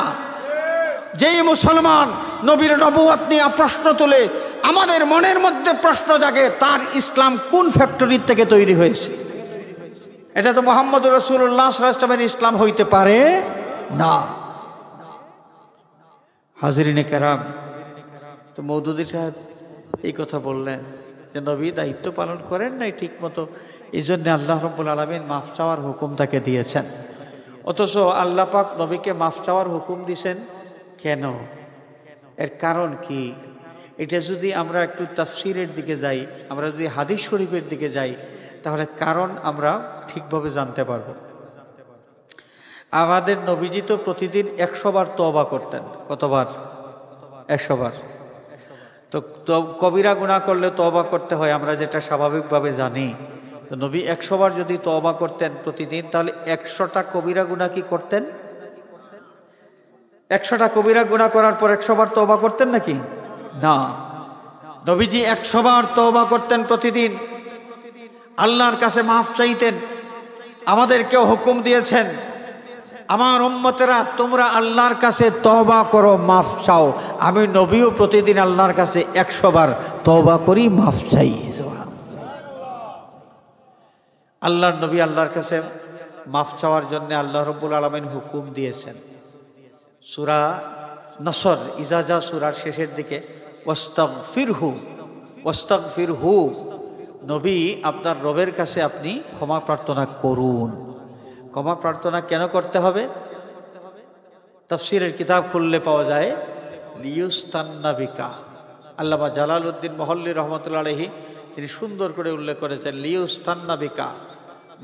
যেই মুসলমান নবীর নবুয়ত নিয়ে প্রশ্ন তুলে আমাদের মনের মধ্যে প্রশ্ন জাগে, তার ইসলাম কোন ফ্যাক্টরি থেকে তৈরি হয়েছে? এটা তো মুহাম্মদুর রাসূলুল্লাহ সাল্লাল্লাহু আলাইহি ওয়াসাল্লামের ইসলাম হইতে পারে না। হাজিরিনে কেরাম, তো মওদুদী সাহেব এই কথা বললেন যে নবী দায়িত্ব পালন করেন নাই ঠিক মতো, এই জন্য আল্লাহ রাব্বুল আলামিন মাফ চাওয়ার হুকুম তাকে দিয়েছেন। অথচ আল্লাহ পাক নবীকে মাফ চাওয়ার হুকুম দিয়েছেন কেন? এর কারণ কি? এটা যদি আমরা একটু তাফসীরের দিকে যাই, আমরা যদি হাদিস শরীফের দিকে যাই, তাহলে কারণ আমরা ঠিকভাবে জানতে পারব। আমাদের নবীজি তো প্রতিদিন 100 বার তওবা করতেন। কতবার? 100 বার। তো কবিরা গুনাহ করলে তওবা করতে হয়, আমরা যেটা স্বাভাবিকভাবে জানি। তো নবী 100 বার যদি তওবা করতেন প্রতিদিন, তাহলে 100টা কবিরা গুনাহ কি করতেন? 100টা কবিরা গুনাহ করার পর 100 বার তওবা করতেন নাকি? না, নবীজি 100 বার তওবা করতেন প্রতিদিন, আল্লাহর কাছে মাফ চাইতেন। আমাদেরকেও হুকুম দিয়েছেন, আমার উম্মতেরা তোমরা আল্লাহর কাছে তওবা করো, মাফ চাও। আমি নবীও প্রতিদিন আল্লাহর কাছে 100 বার তওবা করি, মাফ চাই। আল্লাহর নবী আল্লাহর কাছে মাফ চাওয়ার জন্য আল্লাহ রাব্বুল আলামিন হুকুম দিয়েছেন। সূরা নসর, ইজাজা সূরার শেষের দিকে ওয়াস্তাগফিরহু, নবী আপনার রবের কাছে আপনি ক্ষমা প্রার্থনা করুন। ক্ষমা প্রার্থনা কেন করতে হবে? তাফসীরের কিতাব খুললে পাওয়া যায় লিয়ুস্তান্না বিকা। আল্লামা জালালউদ্দিন মহল্লী রহমাতুল্লাহ আলাইহি তিনি সুন্দর করে উল্লেখ করেছেন, লিয়ুস্তান্না বিকা,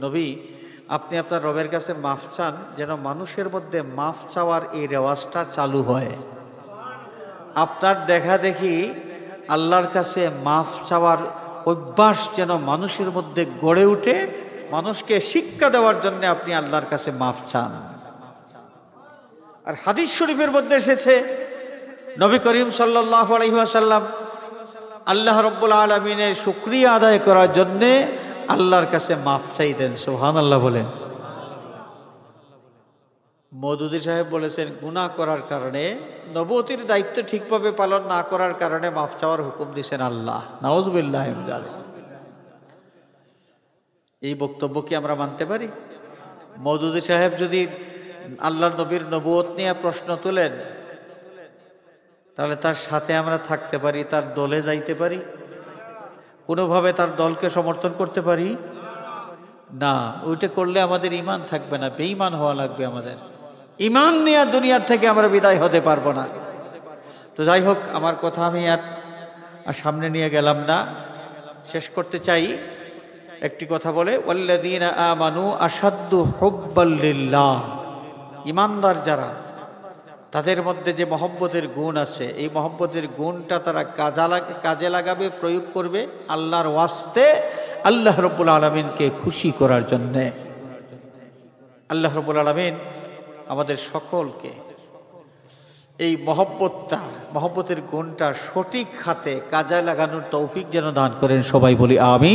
নবী আপনি আপনার রবের কাছে মাফ চান, যেন মানুষের মধ্যে মাফ চাওয়ার এই রেওয়াজটা চালু হয়। আপনার দেখা দেখি আল্লাহর কাছে মাফ চাওয়ার অভ্যাস যেন মানুষের মধ্যে গড়ে উঠে, মানুষকে শিক্ষা দেওয়ার জন্য আপনি আল্লাহর কাছে মাফ চান। আর হাদিস শরীফের মধ্যে এসেছে, নবী করিম সাল্লাল্লাহু আলাইহি ওয়াসাল্লাম আল্লাহ রাব্বুল আলামিনের শুকরিয়া আদায় করার জন্য আল্লাহর কাছে মাফ চাইতেন। সুবহানাল্লাহ বলেন। মওদুদী সাহেব বলেছেন, গুনাহ করার কারণে, নবুয়তির দায়িত্ব ঠিকভাবে পালন না করার কারণে মাফ চাওয়ার হুকুম দিয়েছেন আল্লাহ। নাউযুবিল্লাহি মিন যালিক। এই বক্তব্য কি আমরা মানতে পারি? মওদুদী সাহেব যদি আল্লাহর নবীর নবুয়ত নিয়ে প্রশ্ন তোলেন, তাহলে তার সাথে আমরা থাকতে পারি, তার দলে যাইতে পারি, কোনোভাবে তার দলকে সমর্থন করতে পারি না। ওইটা করলে আমাদের ঈমান থাকবে না, বেঈমান হওয়া লাগবে। আমাদের ঈমান নিয়ে দুনিয়া থেকে আমরা বিদায় হতে পারবো না। তো যাই হোক, আমার কথা আমি আর সামনে নিয়ে গেলাম না, শেষ করতে চাই একটি কথা বলে, ওয়াল্লাযীনা আমানু আশাদ্দু হুব্বাল লিল্লাহ। ঈমানদার যারা, তাদের মধ্যে যে মহব্বতের গুণ আছে, এই মহব্বতের গুণটা তারা কাজে লাগাবে, প্রয়োগ করবে আল্লাহর ওয়াস্তে, আল্লাহ রাব্বুল আলামিনকে খুশি করার জন্যে। আল্লাহ রাব্বুল আলামিন আমাদের সকলকে এই মহব্বতের গুণটা সঠিক হাতে কাজে লাগানোর তৌফিক যেন দান করেন। সবাই বলি আমিন।